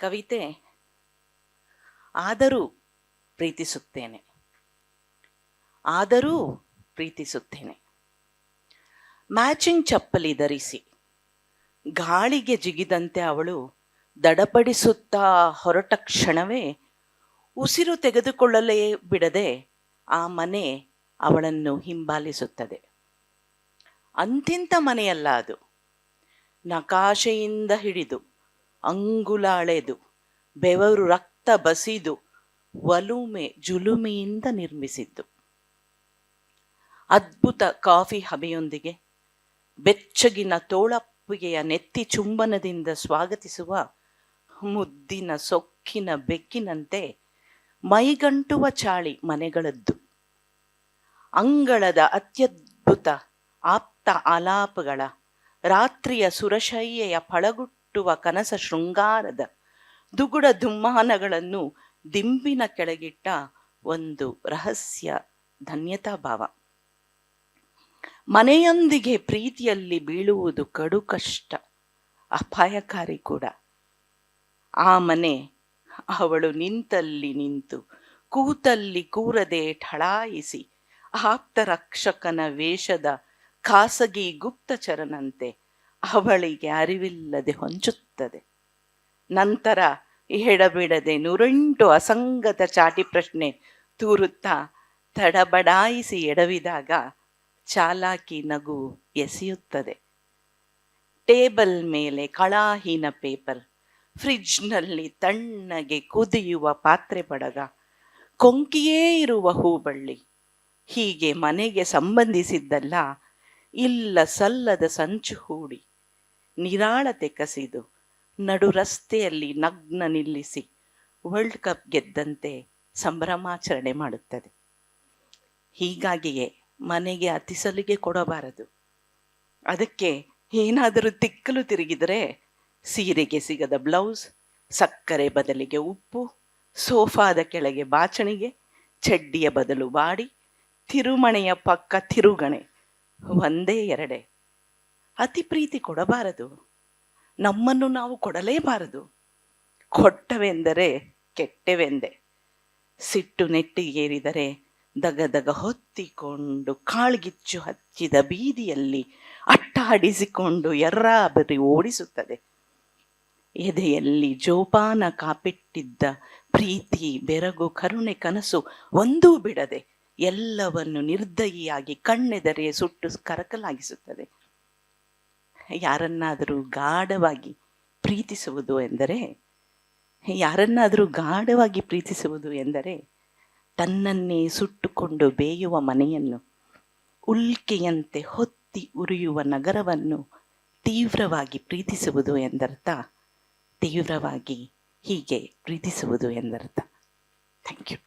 ಕವಿತೆ ಆದರೂ ಪ್ರೀತಿಸುತ್ತೇನೆ, ಆದರೂ ಪ್ರೀತಿಸುತ್ತೇನೆ. ಮ್ಯಾಚಿಂಗ್ ಚಪ್ಪಲಿ ಧರಿಸಿ ಗಾಳಿಗೆ ಜಿಗಿದಂತೆ ಅವಳು ದಡಪಡಿಸುತ್ತಾ ಹೊರಟ ಕ್ಷಣವೇ ಉಸಿರು ತೆಗೆದುಕೊಳ್ಳಲೇ ಬಿಡದೆ ಆ ಮನೆ ಅವಳನ್ನು ಹಿಂಬಾಲಿಸುತ್ತದೆ. ಅಂತಿಂತ ಮನೆಯಲ್ಲ ಅದು. ನಕಾಶೆಯಿಂದ ಹಿಡಿದು ಅಂಗುಲಾಳೆದು ಬೆವರು ರಕ್ತ ಬಸಿದು ಒಲುಮೆ ಜುಲುಮೆಯಿಂದ ನಿರ್ಮಿಸಿದ್ದು. ಅದ್ಭುತ ಕಾಫಿ ಹಬೆಯೊಂದಿಗೆ ಬೆಚ್ಚಗಿನ ತೋಳಪ್ಪುಗೆಯ ನೆತ್ತಿ ಚುಂಬನದಿಂದ ಸ್ವಾಗತಿಸುವ ಮುದ್ದಿನ ಸೊಕ್ಕಿನ ಬೆಕ್ಕಿನಂತೆ ಮೈಗಂಟುವ ಚಾಳಿ ಮನೆಗಳದ್ದು. ಅಂಗಳದ ಅತ್ಯದ್ಭುತ ಆಪ್ತ ಆಲಾಪಗಳ ರಾತ್ರಿಯ ಸುರಶಯ್ಯೆಯ ಫಳಗುಟ್ಟುವ ಕನಸ ಶೃಂಗಾರದ ದುಗುಡ ದುಮ್ಮಾನಗಳನ್ನು ದಿಂಬಿನ ಕೆಳಗಿಟ್ಟ ಒಂದು ರಹಸ್ಯ ಧನ್ಯತಾ ಭಾವ. ಮನೆಯೊಂದಿಗೆ ಪ್ರೀತಿಯಲ್ಲಿ ಬೀಳುವುದು ಕಡು ಕಷ್ಟ, ಅಪಾಯಕಾರಿ ಕೂಡ. ಆ ಮನೆ ಅವಳು ನಿಂತಲ್ಲಿ ನಿಂತು ಕೂತಲ್ಲಿ ಕೂರದೆ ಠಳಾಯಿಸಿ ಆಪ್ತ ರಕ್ಷಕನ ವೇಷದ ಖಾಸಗಿ ಗುಪ್ತಚರನಂತೆ ಅವಳಿಗೆ ಅರಿವಿಲ್ಲದೆ ಹೊಂಚುತ್ತದೆ. ನಂತರ ಎಡಬಿಡದೆ 108 ಅಸಂಗತ ಚಾಟಿ ಪ್ರಶ್ನೆ ತೂರುತ್ತಾ ತಡಬಡಾಯಿಸಿ ಎಡವಿದಾಗ ಚಾಲಾಕಿ ನಗು ಎಸೆಯುತ್ತದೆ. ಟೇಬಲ್ ಮೇಲೆ ಕಳಾಹೀನ ಪೇಪರ್, ಫ್ರಿಡ್ಜ್ನಲ್ಲಿ ತಣ್ಣಗೆ ಕುದಿಯುವ ಪಾತ್ರೆ ಬಡಗ, ಕೊಂಕಿಯೇ ಇರುವ ಹೂಬಳ್ಳಿ, ಹೀಗೆ ಮನೆಗೆ ಸಂಬಂಧಿಸಿದ್ದಲ್ಲ ಇಲ್ಲ ಸಲ್ಲದ ಸಂಚು ಹೂಡಿ ನಿರಾಳತೆ ಕಸಿದು ನಡು ರಸ್ತೆಯಲ್ಲಿ ನಗ್ನ ನಿಲ್ಲಿಸಿ ವರ್ಲ್ಡ್ ಕಪ್ ಗೆದ್ದಂತೆ ಸಂಭ್ರಮಾಚರಣೆ ಮಾಡುತ್ತದೆ. ಹೀಗಾಗಿಯೇ ಮನೆಗೆ ಅತಿ ಸಲಿಗೆ ಕೊಡಬಾರದು. ಅದಕ್ಕೆ ಏನಾದರೂ ತಿಕ್ಕಲು ತಿರುಗಿದರೆ ಸೀರೆಗೆ ಸಿಗದ ಬ್ಲೌಸ್, ಸಕ್ಕರೆ ಬದಲಿಗೆ ಉಪ್ಪು, ಸೋಫಾದ ಕೆಳಗೆ ಬಾಚಣಿಗೆ, ಚಡ್ಡಿಯ ಬದಲು ಬಾಡಿ, ತಿರುಮಣೆಯ ಪಕ್ಕ ತಿರುಗಣೆ, ಒಂದೇ ಎರಡೇ. ಅತಿ ಪ್ರೀತಿ ಕೊಡಬಾರದು, ನಮ್ಮನ್ನು ನಾವು ಕೊಡಲೇಬಾರದು. ಕೊಟ್ಟವೆಂದರೆ ಕೆಟ್ಟವೆಂದೆ. ಸಿಟ್ಟು ನೆಟ್ಟಿಗೇರಿದರೆ ದಗದಗ ಹೊತ್ತಿಕೊಂಡು ಕಾಳ್ಗಿಚ್ಚು ಹಚ್ಚಿದ ಬೀದಿಯಲ್ಲಿ ಅಟ್ಟಾಡಿಸಿಕೊಂಡು ಎರ್ರಾಬರಿ ಓಡಿಸುತ್ತದೆ. ಎದೆಯಲ್ಲಿ ಜೋಪಾನ ಕಾಪಿಟ್ಟಿದ್ದ ಪ್ರೀತಿ, ಬೆರಗು, ಕರುಣೆ, ಕನಸು ಒಂದೂ ಬಿಡದೆ ಎಲ್ಲವನ್ನು ನಿರ್ದಯಿಯಾಗಿ ಕಣ್ಣೆದರೆ ಸುಟ್ಟು ಕರಕಲಾಗಿಸುತ್ತದೆ. ಯಾರನ್ನಾದರೂ ಗಾಢವಾಗಿ ಪ್ರೀತಿಸುವುದು ಎಂದರೆ ತನ್ನನ್ನೇ ಸುಟ್ಟುಕೊಂಡು ಬೇಯುವ ಮನೆಯನ್ನು, ಉಲ್ಕೆಯಂತೆ ಹೊತ್ತಿ ಉರಿಯುವ ನಗರವನ್ನು ತೀವ್ರವಾಗಿ ಪ್ರೀತಿಸುವುದು ಎಂದರ್ಥ. ತೀವ್ರವಾಗಿ ಹೀಗೆ ಪ್ರೀತಿಸುವುದು ಎಂದರ್ಥ. Thank you.